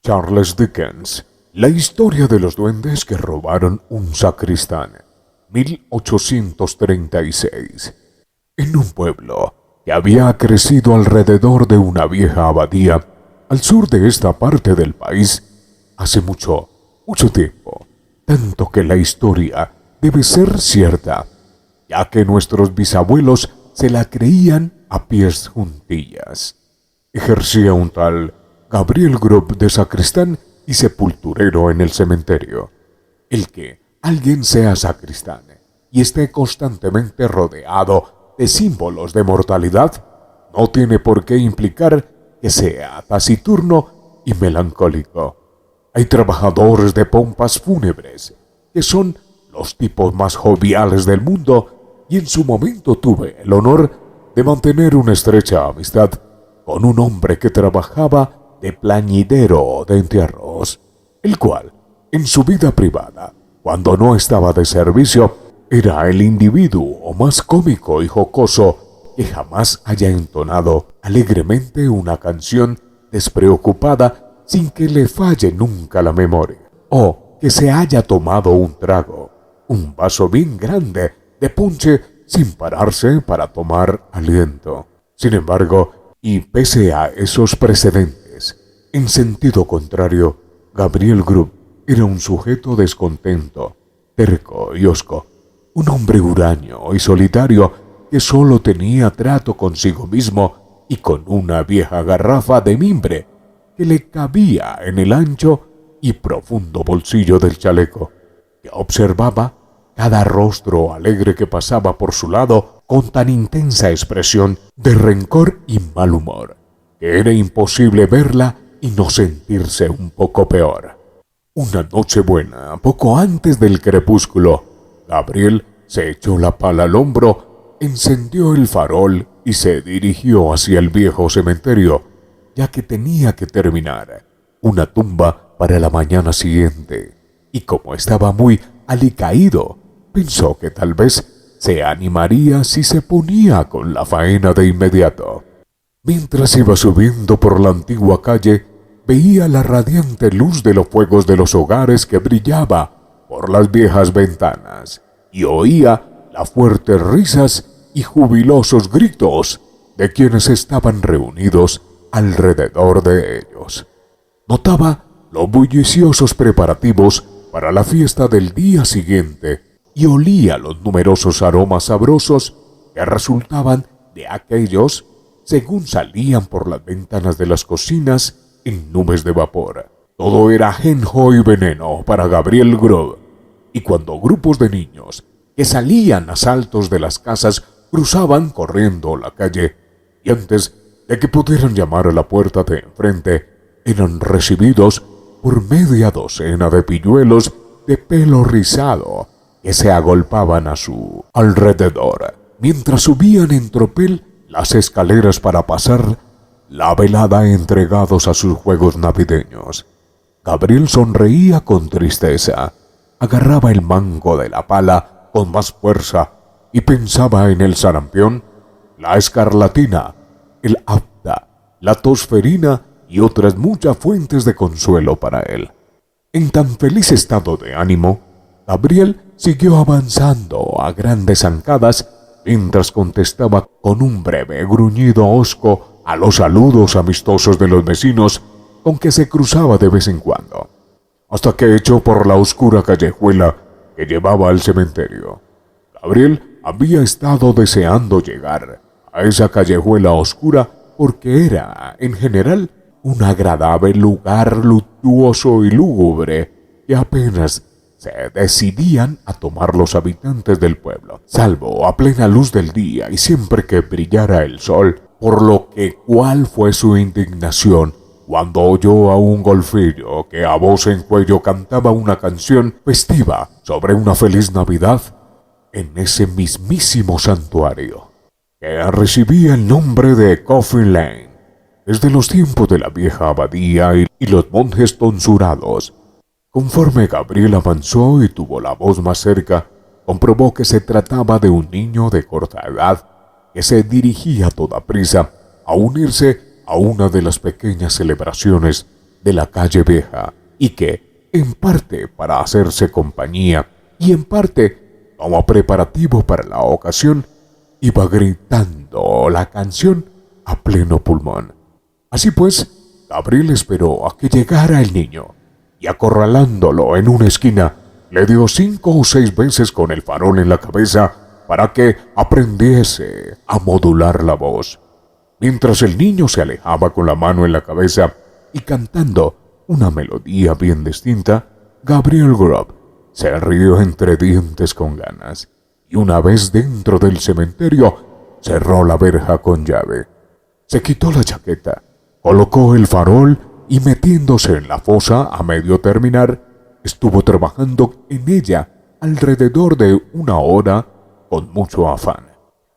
Charles Dickens, La historia de los duendes que robaron un sacristán, 1836. En un pueblo que había crecido alrededor de una vieja abadía, al sur de esta parte del país, hace mucho, mucho tiempo, tanto que la historia debe ser cierta, ya que nuestros bisabuelos se la creían a pies juntillas. Ejercía un tal Gabriel Grubb de sacristán y sepulturero en el cementerio. El que alguien sea sacristán y esté constantemente rodeado de símbolos de mortalidad no tiene por qué implicar que sea taciturno y melancólico. Hay trabajadores de pompas fúnebres que son los tipos más joviales del mundo, y en su momento tuve el honor de mantener una estrecha amistad con un hombre que trabajaba de plañidero de entierros, el cual, en su vida privada, cuando no estaba de servicio, era el individuo más cómico y jocoso que jamás haya entonado alegremente una canción despreocupada sin que le falle nunca la memoria, o que se haya tomado un trago, un vaso bien grande de punche sin pararse para tomar aliento. Sin embargo, y pese a esos precedentes, en sentido contrario, Gabriel Grubb era un sujeto descontento, terco y hosco, un hombre huraño y solitario que solo tenía trato consigo mismo y con una vieja garrafa de mimbre que le cabía en el ancho y profundo bolsillo del chaleco, que observaba cada rostro alegre que pasaba por su lado con tan intensa expresión de rencor y mal humor, que era imposible verla y no sentirse un poco peor. Una noche buena, poco antes del crepúsculo, Gabriel se echó la pala al hombro, encendió el farol y se dirigió hacia el viejo cementerio, ya que tenía que terminar una tumba para la mañana siguiente, y como estaba muy alicaído, pensó que tal vez se animaría si se ponía con la faena de inmediato. Mientras iba subiendo por la antigua calle, veía la radiante luz de los fuegos de los hogares que brillaba por las viejas ventanas y oía las fuertes risas y jubilosos gritos de quienes estaban reunidos alrededor de ellos. Notaba los bulliciosos preparativos para la fiesta del día siguiente y olía los numerosos aromas sabrosos que resultaban de aquellos según salían por las ventanas de las cocinas en nubes de vapor. Todo era ajenjo y veneno para Gabriel Grubb, y cuando grupos de niños que salían a saltos de las casas cruzaban corriendo la calle, y antes de que pudieran llamar a la puerta de enfrente, eran recibidos por media docena de pilluelos de pelo rizado que se agolpaban a su alrededor, mientras subían en tropel las escaleras para pasar la velada entregados a sus juegos navideños. Gabriel sonreía con tristeza, agarraba el mango de la pala con más fuerza y pensaba en el sarampión, la escarlatina, el afta, la tosferina y otras muchas fuentes de consuelo para él. En tan feliz estado de ánimo, Gabriel siguió avanzando a grandes zancadas mientras contestaba con un breve gruñido hosco a los saludos amistosos de los vecinos con que se cruzaba de vez en cuando, hasta que echó por la oscura callejuela que llevaba al cementerio. Gabriel había estado deseando llegar a esa callejuela oscura porque era, en general, un agradable lugar luctuoso y lúgubre que apenas se decidían a tomar los habitantes del pueblo, salvo a plena luz del día y siempre que brillara el sol, por lo que cuál fue su indignación cuando oyó a un golfillo que a voz en cuello cantaba una canción festiva sobre una feliz Navidad en ese mismísimo santuario, que recibía el nombre de Coffin Lane desde los tiempos de la vieja abadía y los monjes tonsurados. Conforme Gabriel avanzó y tuvo la voz más cerca, comprobó que se trataba de un niño de corta edad que se dirigía a toda prisa a unirse a una de las pequeñas celebraciones de la calle vieja y que, en parte para hacerse compañía y en parte como preparativo para la ocasión, iba gritando la canción a pleno pulmón. Así pues, Gabriel esperó a que llegara el niño y, acorralándolo en una esquina, le dio 5 o 6 veces con el farol en la cabeza para que aprendiese a modular la voz. Mientras el niño se alejaba con la mano en la cabeza y cantando una melodía bien distinta, Gabriel Grubb se rió entre dientes con ganas y, una vez dentro del cementerio, cerró la verja con llave. Se quitó la chaqueta, colocó el farol y, metiéndose en la fosa a medio terminar, estuvo trabajando en ella alrededor de 1 hora con mucho afán.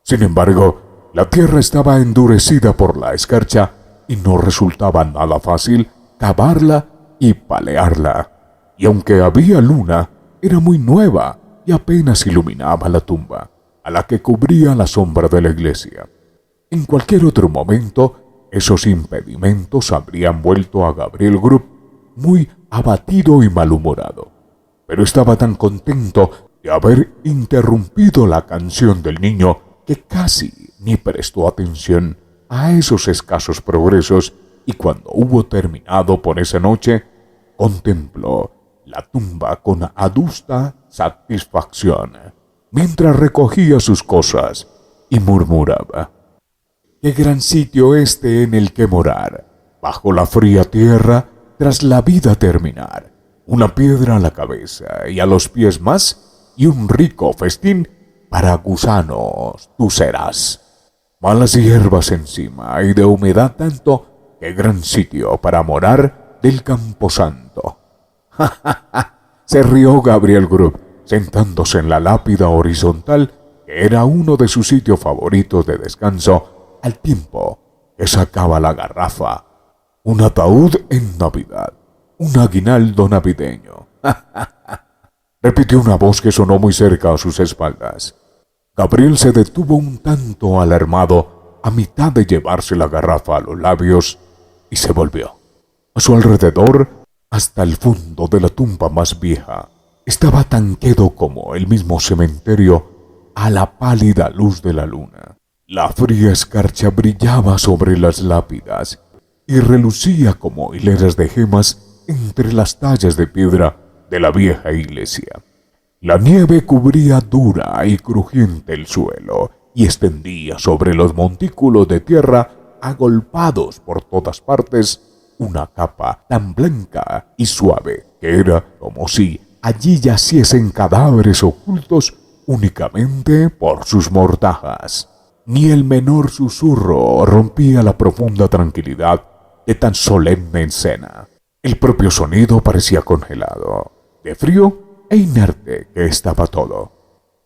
Sin embargo, la tierra estaba endurecida por la escarcha y no resultaba nada fácil cavarla y palearla. Y aunque había luna, era muy nueva y apenas iluminaba la tumba, a la que cubría la sombra de la iglesia. En cualquier otro momento, esos impedimentos habrían vuelto a Gabriel Grubb muy abatido y malhumorado. Pero estaba tan contento de haber interrumpido la canción del niño que casi ni prestó atención a esos escasos progresos, y cuando hubo terminado por esa noche, contempló la tumba con adusta satisfacción, mientras recogía sus cosas y murmuraba: «Qué gran sitio este en el que morar, bajo la fría tierra, tras la vida terminar. Una piedra a la cabeza y a los pies más, y un rico festín para gusanos tú serás. Malas hierbas encima y de humedad tanto, qué gran sitio para morar del camposanto». «Ja, ja, ja», se rió Gabriel Grubb, sentándose en la lápida horizontal, que era uno de sus sitios favoritos de descanso, al tiempo que sacaba la garrafa. «Un ataúd en Navidad, un aguinaldo navideño», «ja, ja, ja», repitió una voz que sonó muy cerca a sus espaldas. Gabriel se detuvo un tanto alarmado a mitad de llevarse la garrafa a los labios y se volvió. A su alrededor, hasta el fondo de la tumba más vieja, estaba tan quedo como el mismo cementerio a la pálida luz de la luna. La fría escarcha brillaba sobre las lápidas y relucía como hileras de gemas entre las tallas de piedra de la vieja iglesia. La nieve cubría dura y crujiente el suelo y extendía sobre los montículos de tierra agolpados por todas partes una capa tan blanca y suave que era como si allí yaciesen cadáveres ocultos únicamente por sus mortajas. Ni el menor susurro rompía la profunda tranquilidad de tan solemne escena. El propio sonido parecía congelado, de frío e inerte que estaba todo.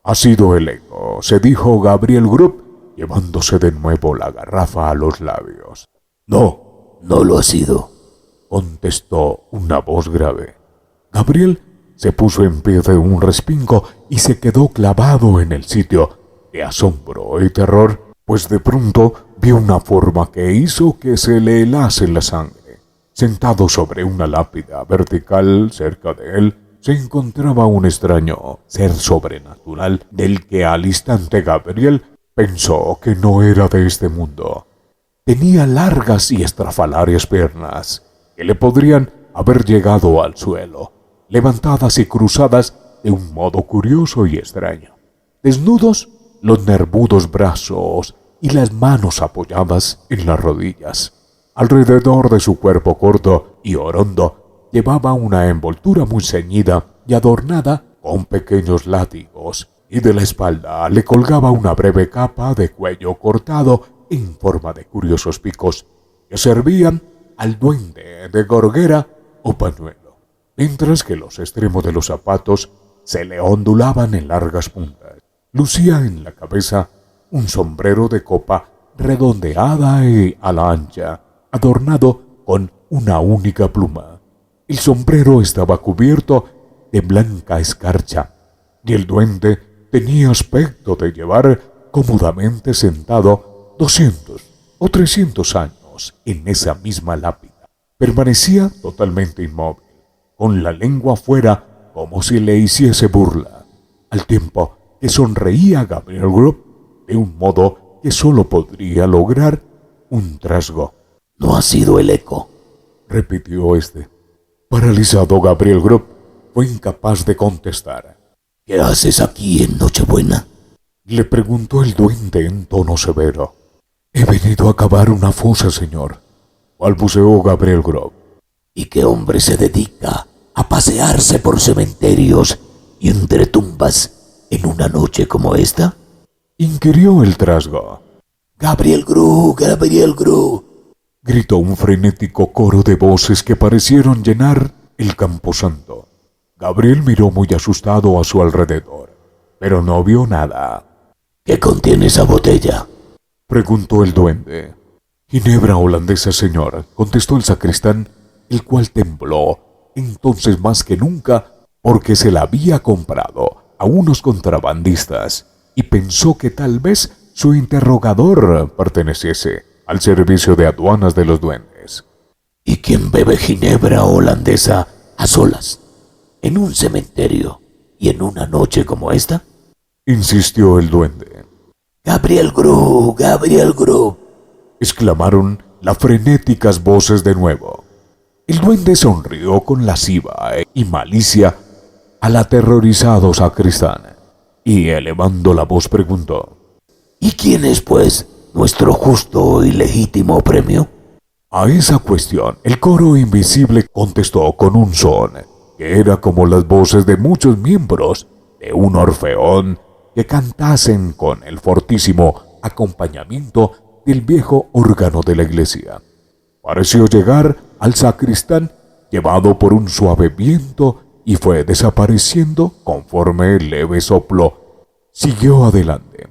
«Ha sido el eco», se dijo Gabriel Grubb, llevándose de nuevo la garrafa a los labios. «No, no lo ha sido», contestó una voz grave. Gabriel se puso en pie de un respingo y se quedó clavado en el sitio de asombro y terror, pues de pronto vio una forma que hizo que se le helase la sangre. Sentado sobre una lápida vertical cerca de él, se encontraba un extraño ser sobrenatural del que al instante Gabriel pensó que no era de este mundo. Tenía largas y estrafalarias piernas que le podrían haber llegado al suelo, levantadas y cruzadas de un modo curioso y extraño. Desnudos, los nervudos brazos y las manos apoyadas en las rodillas. Alrededor de su cuerpo corto y orondo llevaba una envoltura muy ceñida y adornada con pequeños látigos, y de la espalda le colgaba una breve capa de cuello cortado en forma de curiosos picos que servían al duende de gorguera o pañuelo, mientras que los extremos de los zapatos se le ondulaban en largas puntas. Lucía en la cabeza un sombrero de copa redondeada y a la ancha, adornado con una única pluma. El sombrero estaba cubierto de blanca escarcha, y el duende tenía aspecto de llevar cómodamente sentado 200 o 300 años en esa misma lápida. Permanecía totalmente inmóvil, con la lengua afuera como si le hiciese burla, al tiempo que sonreía a Gabriel Grubb de un modo que solo podría lograr un trasgo. «No ha sido el eco», repitió este. Paralizado, Gabriel Grubb fue incapaz de contestar. «¿Qué haces aquí en Nochebuena?», le preguntó el duende en tono severo. «He venido a cavar una fosa, señor», balbuceó Gabriel Grubb. «¿Y qué hombre se dedica a pasearse por cementerios y entre tumbas en una noche como esta?», inquirió el trasgo. «Gabriel Grubb, Gabriel Grubb», gritó un frenético coro de voces que parecieron llenar el camposanto. Gabriel miró muy asustado a su alrededor, pero no vio nada. «¿Qué contiene esa botella?», preguntó el duende. «Ginebra holandesa, señor», contestó el sacristán, el cual tembló entonces más que nunca porque se la había comprado a unos contrabandistas y pensó que tal vez su interrogador perteneciese al servicio de aduanas de los duendes. «¿Y quién bebe ginebra holandesa a solas, en un cementerio y en una noche como esta?», insistió el duende. «Gabriel Grubb, Gabriel Grubb», exclamaron las frenéticas voces de nuevo. El duende sonrió con lasciva y malicia al aterrorizado sacristán y, elevando la voz, preguntó: «¿Y quién es, pues, nuestro justo y legítimo premio?». A esa cuestión, el coro invisible contestó con un son que era como las voces de muchos miembros de un orfeón que cantasen con el fortísimo acompañamiento del viejo órgano de la iglesia. Pareció llegar al sacristán llevado por un suave viento y fue desapareciendo conforme el leve soplo siguió adelante.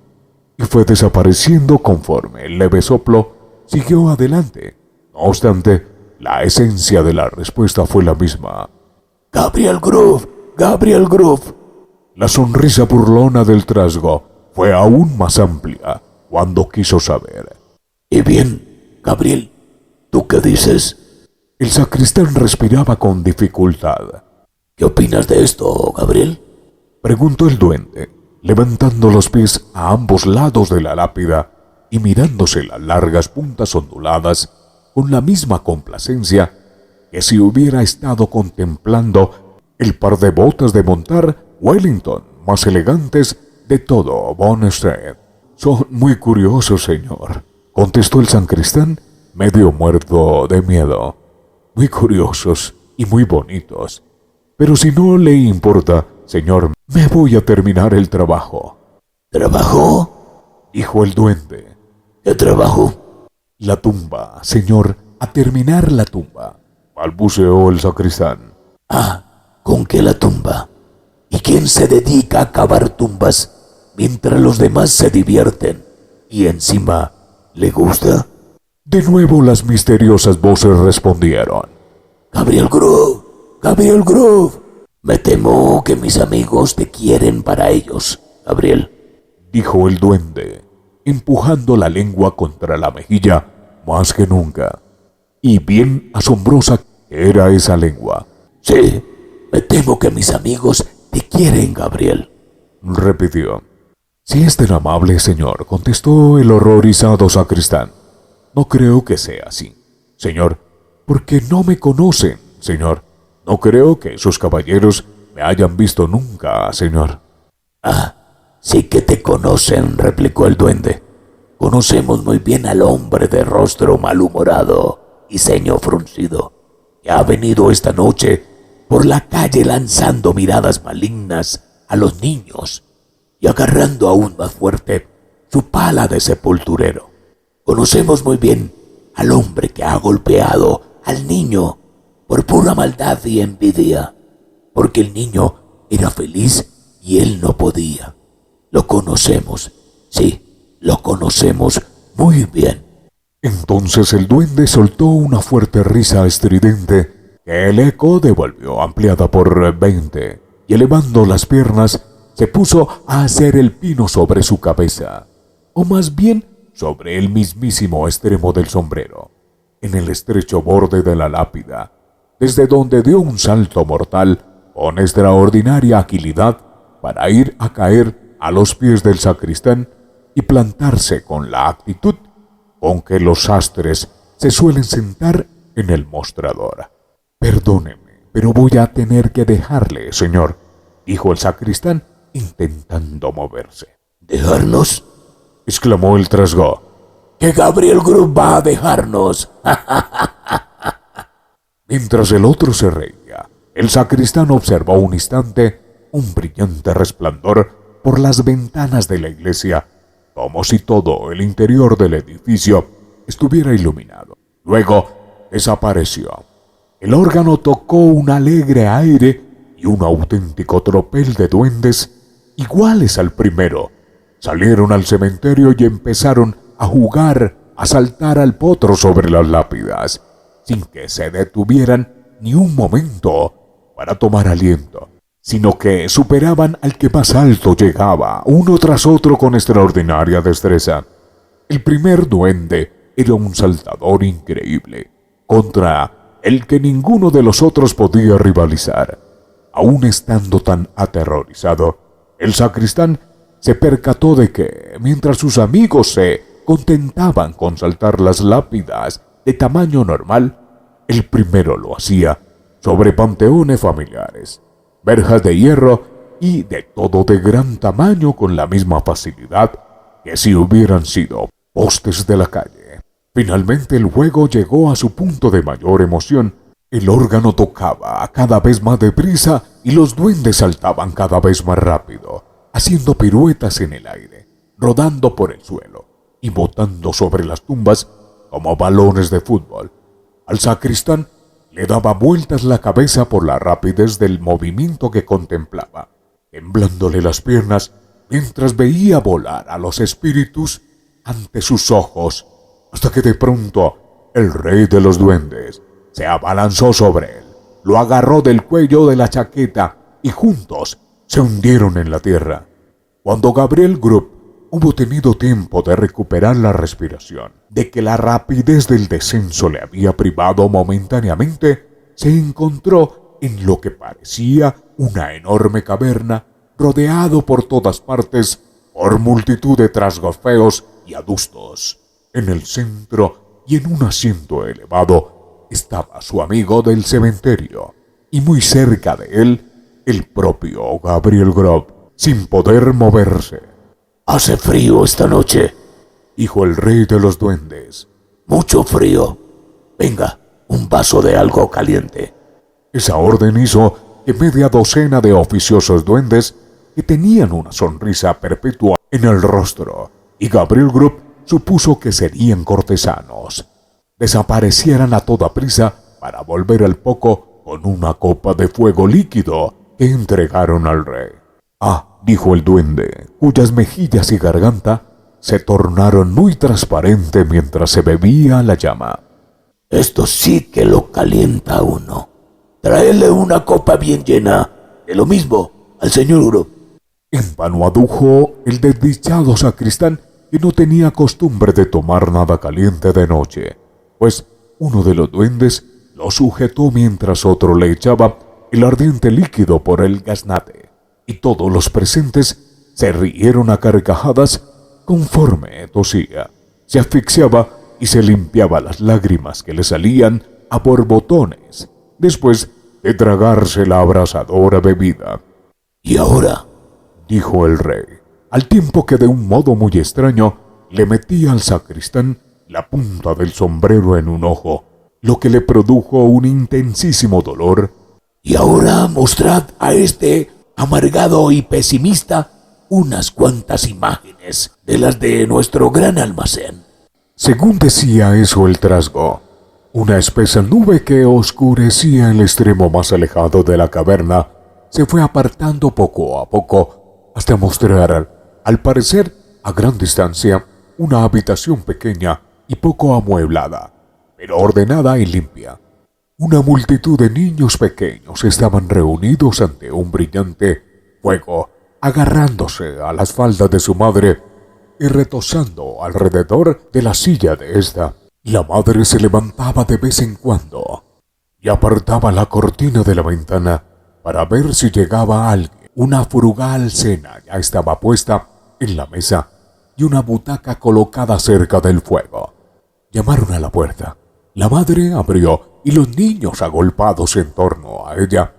Y fue desapareciendo conforme el leve soplo siguió adelante. No obstante, la esencia de la respuesta fue la misma. «Gabriel Grubb, Gabriel Grubb». La sonrisa burlona del trasgo fue aún más amplia cuando quiso saber: «Y bien, Gabriel, ¿tú qué dices?». El sacristán respiraba con dificultad. «¿Qué opinas de esto, Gabriel?», preguntó el duende, levantando los pies a ambos lados de la lápida y mirándose las largas puntas onduladas con la misma complacencia que si hubiera estado contemplando el par de botas de montar Wellington más elegantes de todo Bond Street. «Son muy curiosos, señor», contestó el sacristán, medio muerto de miedo. «Muy curiosos y muy bonitos. Pero si no le importa, señor, me voy a terminar el trabajo». «¿Trabajo?», dijo el duende. «¿Qué trabajo?». «La tumba, señor, a terminar la tumba», balbuceó el sacristán. «Ah, ¿con qué la tumba? ¿Y quién se dedica a cavar tumbas mientras los demás se divierten y encima le gusta?». De nuevo las misteriosas voces respondieron: «Gabriel Grubb, Gabriel Grubb, me temo que mis amigos te quieren para ellos, Gabriel», dijo el duende, empujando la lengua contra la mejilla más que nunca. Y bien asombrosa que era esa lengua. «Sí, me temo que mis amigos te quieren, Gabriel», repitió. «Si es tan amable, señor», contestó el horrorizado sacristán, «no creo que sea así, señor, porque no me conocen, señor. No creo que esos caballeros me hayan visto nunca, señor». «Ah, sí que te conocen», replicó el duende. «Conocemos muy bien al hombre de rostro malhumorado y ceño fruncido que ha venido esta noche por la calle lanzando miradas malignas a los niños y agarrando aún más fuerte su pala de sepulturero. Conocemos muy bien al hombre que ha golpeado al niño por pura maldad y envidia, porque el niño era feliz y él no podía. Lo conocemos, sí, lo conocemos muy bien». Entonces el duende soltó una fuerte risa estridente que el eco devolvió ampliada por 20, y elevando las piernas se puso a hacer el pino sobre su cabeza, o más bien sobre el mismísimo extremo del sombrero. en el estrecho borde de la lápida, desde donde dio un salto mortal con extraordinaria agilidad para ir a caer a los pies del sacristán y plantarse con la actitud con que los sastres se suelen sentar en el mostrador. «Perdóneme, pero voy a tener que dejarle, señor», dijo el sacristán intentando moverse. ¿Dejarnos?, exclamó el trasgo. «¿Que Gabriel Group va a dejarnos?» Mientras el otro se reía, el sacristán observó un instante un brillante resplandor por las ventanas de la iglesia, como si todo el interior del edificio estuviera iluminado. Luego desapareció. El órgano tocó un alegre aire y un auténtico tropel de duendes, iguales al primero, salieron al cementerio y empezaron a jugar, a saltar al potro sobre las lápidas, sin que se detuvieran ni un momento para tomar aliento, sino que superaban al que más alto llegaba, uno tras otro con extraordinaria destreza. El primer duende era un saltador increíble, contra el que ninguno de los otros podía rivalizar. Aún estando tan aterrorizado, el sacristán se percató de que, mientras sus amigos se contentaban con saltar las lápidas de tamaño normal, el primero lo hacía sobre panteones familiares, verjas de hierro y de todo de gran tamaño con la misma facilidad que si hubieran sido postes de la calle. Finalmente el juego llegó a su punto de mayor emoción. El órgano tocaba cada vez más deprisa y los duendes saltaban cada vez más rápido, haciendo piruetas en el aire, rodando por el suelo y botando sobre las tumbas como balones de fútbol. Al sacristán le daba vueltas la cabeza por la rapidez del movimiento que contemplaba, temblándole las piernas mientras veía volar a los espíritus ante sus ojos, hasta que de pronto el rey de los duendes se abalanzó sobre él, lo agarró del cuello de la chaqueta y juntos se hundieron en la tierra. Cuando Gabriel Group hubo tenido tiempo de recuperar la respiración, de que la rapidez del descenso le había privado momentáneamente, se encontró en lo que parecía una enorme caverna, rodeado por todas partes por multitud de trasgos feos y adustos. En el centro y en un asiento elevado estaba su amigo del cementerio, y muy cerca de él, el propio Gabriel Group, sin poder moverse. «Hace frío esta noche», dijo el rey de los duendes. «Mucho frío. Venga, un vaso de algo caliente». Esa orden hizo que media docena de oficiosos duendes, que tenían una sonrisa perpetua en el rostro, y Gabriel Group supuso que serían cortesanos, desaparecieran a toda prisa para volver al poco con una copa de fuego líquido que entregaron al rey. «Ah», dijo el duende, cuyas mejillas y garganta se tornaron muy transparentes mientras se bebía la llama. «Esto sí que lo calienta a uno. Traedle una copa bien llena de lo mismo al señor Group». En vano adujo el desdichado sacristán, que no tenía costumbre de tomar nada caliente de noche, pues uno de los duendes lo sujetó mientras otro le echaba el ardiente líquido por el gaznate, y todos los presentes se rieron a carcajadas conforme tosía, se asfixiaba y se limpiaba las lágrimas que le salían a borbotones después de tragarse la abrasadora bebida. «¿Y ahora?», dijo el rey, al tiempo que de un modo muy extraño le metía al sacristán la punta del sombrero en un ojo, lo que le produjo un intensísimo dolor. «Y ahora mostrad a este amargado y pesimista unas cuantas imágenes de las de nuestro gran almacén». Según decía eso el trasgo, una espesa nube que oscurecía el extremo más alejado de la caverna se fue apartando poco a poco hasta mostrar, al parecer a gran distancia, una habitación pequeña y poco amueblada, pero ordenada y limpia. Una multitud de niños pequeños estaban reunidos ante un brillante fuego, agarrándose a las faldas de su madre y retozando alrededor de la silla de ésta. La madre se levantaba de vez en cuando y apartaba la cortina de la ventana para ver si llegaba alguien. Una frugal cena ya estaba puesta en la mesa y una butaca colocada cerca del fuego. Llamaron a la puerta. La madre abrió y los niños, agolpados en torno a ella,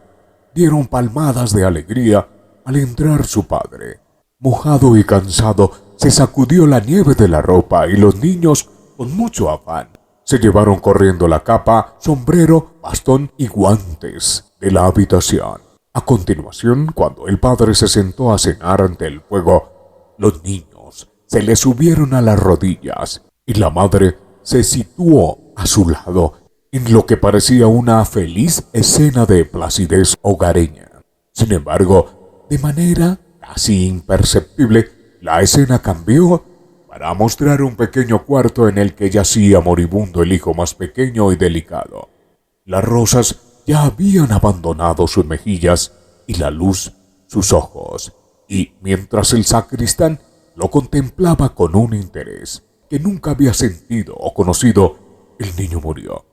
dieron palmadas de alegría al entrar su padre. Mojado y cansado, se sacudió la nieve de la ropa y los niños, con mucho afán, se llevaron corriendo la capa, sombrero, bastón y guantes de la habitación. A continuación, cuando el padre se sentó a cenar ante el fuego, los niños se le subieron a las rodillas y la madre se situó a su lado en lo que parecía una feliz escena de placidez hogareña. Sin embargo, de manera casi imperceptible, la escena cambió para mostrar un pequeño cuarto en el que yacía moribundo el hijo más pequeño y delicado. Las rosas ya habían abandonado sus mejillas y la luz sus ojos, y mientras el sacristán lo contemplaba con un interés que nunca había sentido o conocido, el niño murió.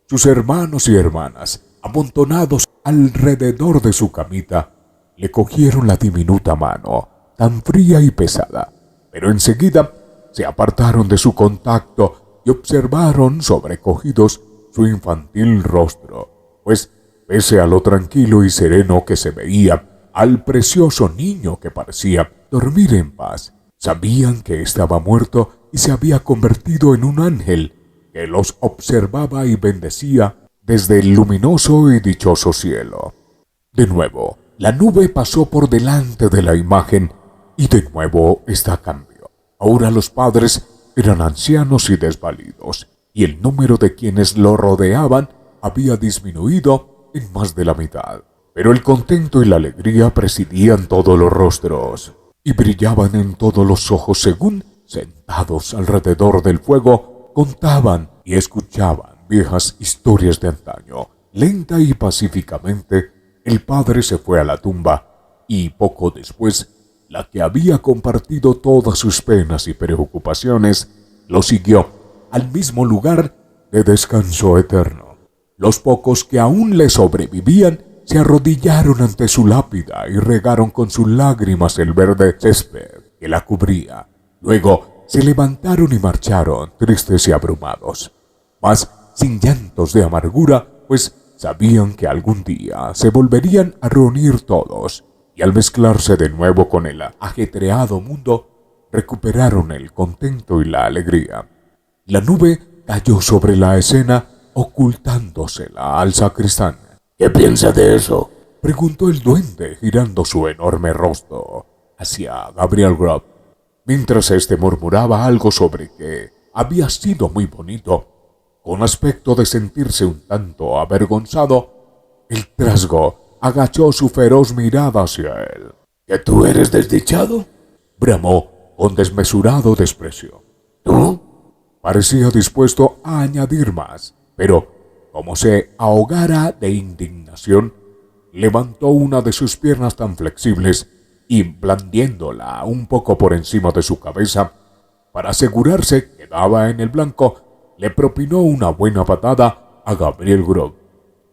Sus hermanos y hermanas, amontonados alrededor de su camita, le cogieron la diminuta mano, tan fría y pesada, pero enseguida se apartaron de su contacto y observaron sobrecogidos su infantil rostro, pues pese a lo tranquilo y sereno que se veía al precioso niño que parecía dormir en paz, sabían que estaba muerto y se había convertido en un ángel que los observaba y bendecía desde el luminoso y dichoso cielo. De nuevo, la nube pasó por delante de la imagen y de nuevo esta cambió. Ahora los padres eran ancianos y desvalidos, y el número de quienes lo rodeaban había disminuido en más de la mitad. Pero el contento y la alegría presidían todos los rostros y brillaban en todos los ojos según, sentados alrededor del fuego, contaban y escuchaban viejas historias de antaño. Lenta y pacíficamente, el padre se fue a la tumba y poco después, la que había compartido todas sus penas y preocupaciones, lo siguió al mismo lugar de descanso eterno. Los pocos que aún le sobrevivían se arrodillaron ante su lápida y regaron con sus lágrimas el verde césped que la cubría. Luego se levantaron y marcharon, tristes y abrumados, mas sin llantos de amargura, pues sabían que algún día se volverían a reunir todos, y al mezclarse de nuevo con el ajetreado mundo, recuperaron el contento y la alegría. La nube cayó sobre la escena, ocultándosela al sacristán. ¿Qué piensa de eso?, preguntó el duende, girando su enorme rostro hacia Gabriel Grubb, mientras éste murmuraba algo sobre que había sido muy bonito. Con aspecto de sentirse un tanto avergonzado, el trasgo agachó su feroz mirada hacia él. ¿Que tú eres desdichado?, bramó con desmesurado desprecio. ¿Tú? Parecía dispuesto a añadir más, pero como se ahogara de indignación, levantó una de sus piernas tan flexibles y, blandiéndola un poco por encima de su cabeza, para asegurarse que daba en el blanco, le propinó una buena patada a Gabriel Grubb,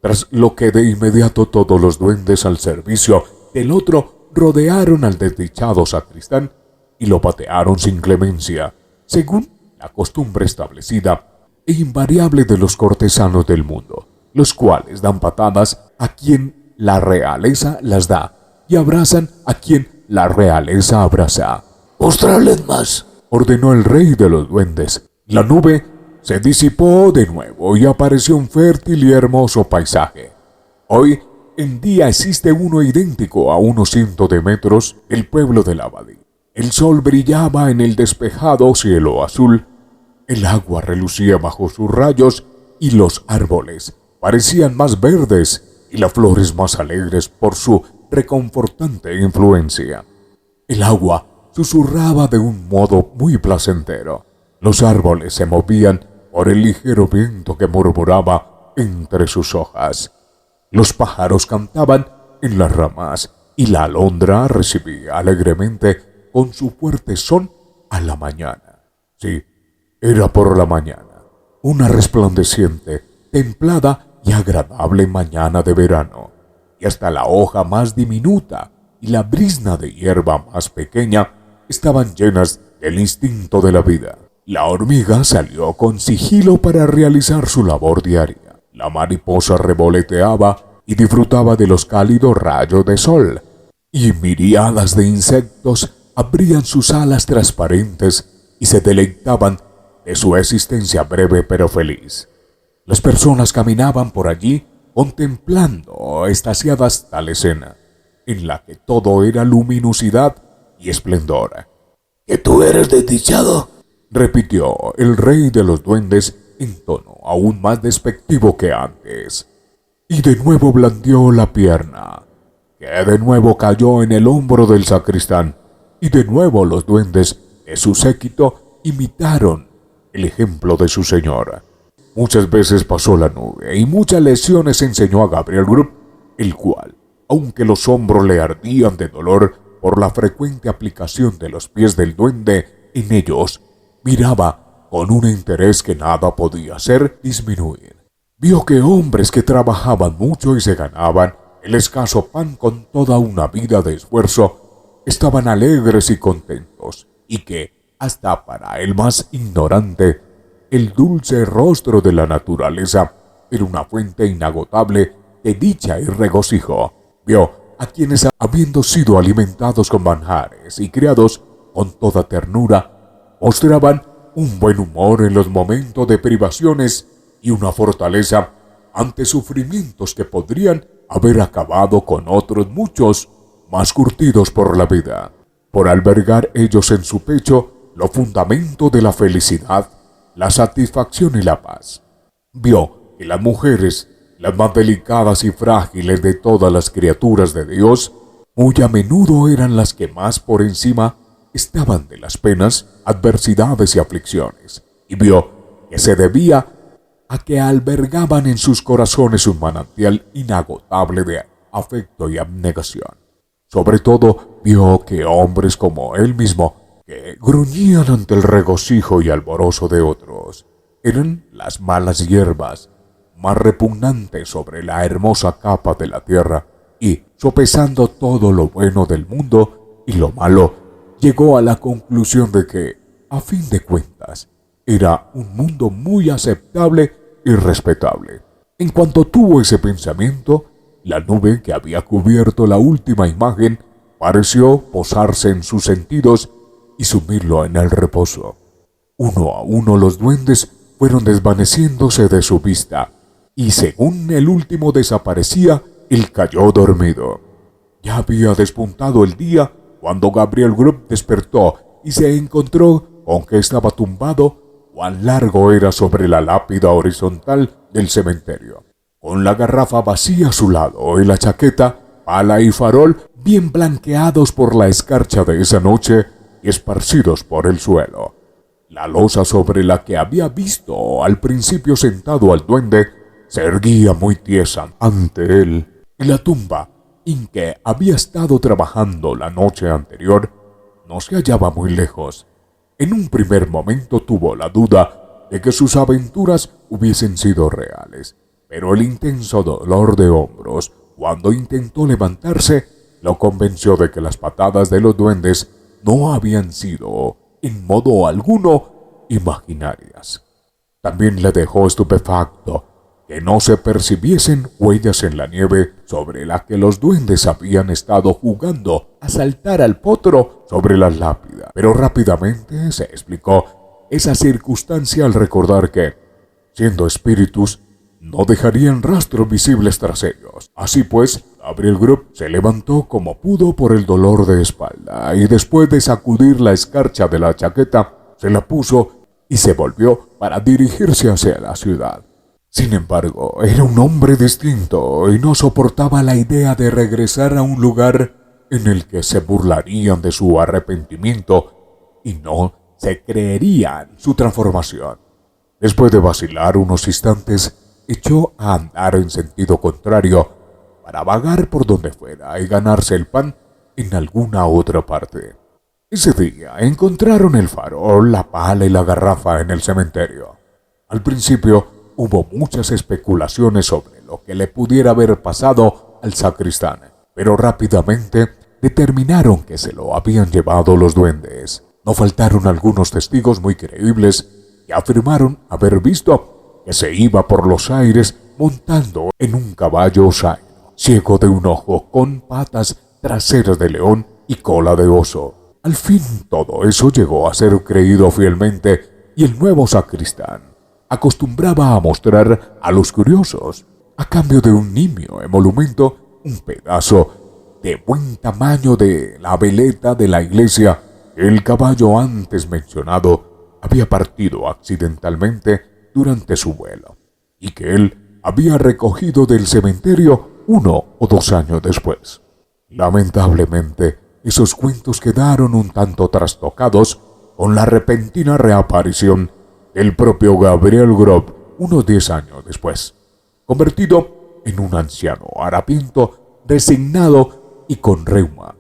tras lo que de inmediato todos los duendes al servicio del otro rodearon al desdichado sacristán y lo patearon sin clemencia, según la costumbre establecida e invariable de los cortesanos del mundo, los cuales dan patadas a quien la realeza las da y abrazan a quien la realeza abraza. «Mostrarles más», ordenó el rey de los duendes. La nube se disipó de nuevo y apareció un fértil y hermoso paisaje. Hoy en día existe uno idéntico a unos cientos de metros del pueblo de Labadí. El sol brillaba en el despejado cielo azul, el agua relucía bajo sus rayos y los árboles parecían más verdes y las flores más alegres por su reconfortante influencia. El agua susurraba de un modo muy placentero. Los árboles se movían por el ligero viento que murmuraba entre sus hojas. Los pájaros cantaban en las ramas y la alondra recibía alegremente con su fuerte son a la mañana. Sí, era por la mañana. una resplandeciente, templada y agradable mañana de verano, y hasta la hoja más diminuta y la brizna de hierba más pequeña estaban llenas del instinto de la vida. La hormiga salió con sigilo para realizar su labor diaria. La mariposa revoloteaba y disfrutaba de los cálidos rayos de sol, y miríadas de insectos abrían sus alas transparentes y se deleitaban de su existencia breve pero feliz. Las personas caminaban por allí contemplando extasiadas tal escena, en la que todo era luminosidad y esplendor. ¿Que tú eres desdichado? Repitió el rey de los duendes en tono aún más despectivo que antes. Y de nuevo blandió la pierna, que de nuevo cayó en el hombro del sacristán, y de nuevo los duendes de su séquito imitaron el ejemplo de su señor. Muchas veces pasó la nube y muchas lecciones enseñó a Gabriel Grubb, el cual, aunque los hombros le ardían de dolor por la frecuente aplicación de los pies del duende en ellos, miraba con un interés que nada podía hacer disminuir. Vio que hombres que trabajaban mucho y se ganaban el escaso pan con toda una vida de esfuerzo estaban alegres y contentos, y que, hasta para el más ignorante, el dulce rostro de la naturaleza era una fuente inagotable de dicha y regocijo. Vio a quienes, habiendo sido alimentados con manjares y criados con toda ternura, mostraban un buen humor en los momentos de privaciones y una fortaleza ante sufrimientos que podrían haber acabado con otros muchos más curtidos por la vida, por albergar ellos en su pecho los fundamentos de la felicidad, la satisfacción y la paz. Vio que las mujeres, las más delicadas y frágiles de todas las criaturas de Dios, muy a menudo eran las que más por encima estaban de las penas, adversidades y aflicciones, y vio que se debía a que albergaban en sus corazones un manantial inagotable de afecto y abnegación. Sobre todo, vio que hombres como él mismo, que gruñían ante el regocijo y alborozo de otros, eran las malas hierbas más repugnantes sobre la hermosa capa de la tierra, y, sopesando todo lo bueno del mundo y lo malo, llegó a la conclusión de que, a fin de cuentas, era un mundo muy aceptable y respetable. En cuanto tuvo ese pensamiento, la nube que había cubierto la última imagen pareció posarse en sus sentidos y sumirlo en el reposo. Uno a uno los duendes fueron desvaneciéndose de su vista, y según el último desaparecía, él cayó dormido. Ya había despuntado el día cuando Gabriel Grubb despertó y se encontró con que estaba tumbado cuán largo era sobre la lápida horizontal del cementerio, con la garrafa vacía a su lado y la chaqueta, pala y farol bien blanqueados por la escarcha de esa noche y esparcidos por el suelo. La losa sobre la que había visto al principio sentado al duende se erguía muy tiesa ante él, y la tumba en que había estado trabajando la noche anterior no se hallaba muy lejos. En un primer momento tuvo la duda de que sus aventuras hubiesen sido reales, pero el intenso dolor de hombros cuando intentó levantarse lo convenció de que las patadas de los duendes no habían sido, en modo alguno, imaginarias. También le dejó estupefacto que no se percibiesen huellas en la nieve sobre la que los duendes habían estado jugando a saltar al potro sobre las lápidas. Pero rápidamente se explicó esa circunstancia al recordar que, siendo espíritus, no dejarían rastros visibles tras ellos. Así pues, Gabriel Grubb se levantó como pudo por el dolor de espalda y después de sacudir la escarcha de la chaqueta, se la puso y se volvió para dirigirse hacia la ciudad. Sin embargo, era un hombre distinto y no soportaba la idea de regresar a un lugar en el que se burlarían de su arrepentimiento y no se creerían su transformación. Después de vacilar unos instantes, echó a andar en sentido contrario para vagar por donde fuera y ganarse el pan en alguna otra parte. Ese día encontraron el farol, la pala y la garrafa en el cementerio. Al principio hubo muchas especulaciones sobre lo que le pudiera haber pasado al sacristán, pero rápidamente determinaron que se lo habían llevado los duendes. No faltaron algunos testigos muy creíbles que afirmaron haber visto que se iba por los aires montando en un caballo zaino, ciego de un ojo, con patas traseras de león y cola de oso. Al fin todo eso llegó a ser creído fielmente, y el nuevo sacristán acostumbraba a mostrar a los curiosos, a cambio de un nimio emolumento, un pedazo de buen tamaño de la veleta de la iglesia que el caballo antes mencionado había partido accidentalmente durante su vuelo, y que él había recogido del cementerio 1 o 2 años después. Lamentablemente, esos cuentos quedaron un tanto trastocados con la repentina reaparición del propio Gabriel Grob unos 10 años después, convertido en un anciano harapiento, resignado y con reuma.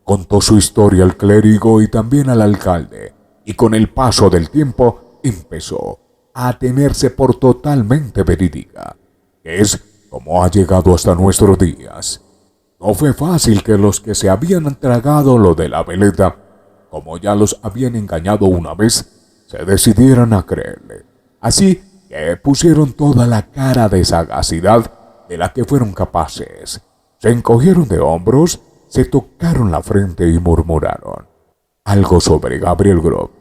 Contó su historia al clérigo y también al alcalde, y con el paso del tiempo empezó a tenerse por totalmente verídica, que es como ha llegado hasta nuestros días. No fue fácil que los que se habían tragado lo de la veleta, como ya los habían engañado una vez, se decidieran a creerle. Así que pusieron toda la cara de sagacidad de la que fueron capaces. Se encogieron de hombros, se tocaron la frente y murmuraron algo sobre Gabriel Grob.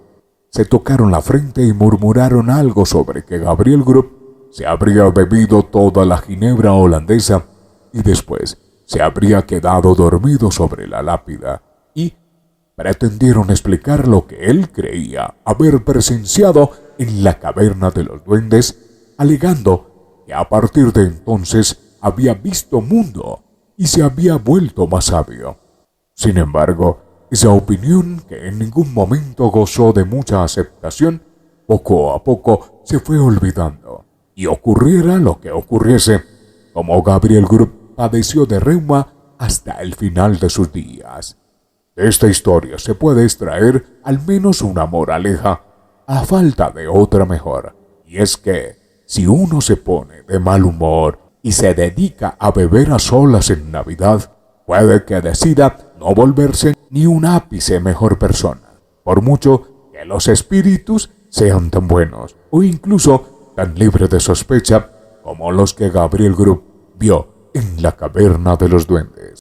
Se tocaron la frente y murmuraron algo sobre que Gabriel Grob se habría bebido toda la ginebra holandesa y después se habría quedado dormido sobre la lápida, y pretendieron explicar lo que él creía haber presenciado en la caverna de los duendes, alegando que a partir de entonces había visto mundo y se había vuelto más sabio. Sin embargo, esa opinión, que en ningún momento gozó de mucha aceptación, poco a poco se fue olvidando, y ocurriera lo que ocurriese, como Gabriel Grob padeció de reuma hasta el final de sus días. De esta historia se puede extraer al menos una moraleja, a falta de otra mejor, y es que si uno se pone de mal humor y se dedica a beber a solas en Navidad, puede que decida no volverse ni un ápice mejor persona, por mucho que los espíritus sean tan buenos o incluso tan libres de sospecha como los que Gabriel Grob vio en la caverna de los duendes.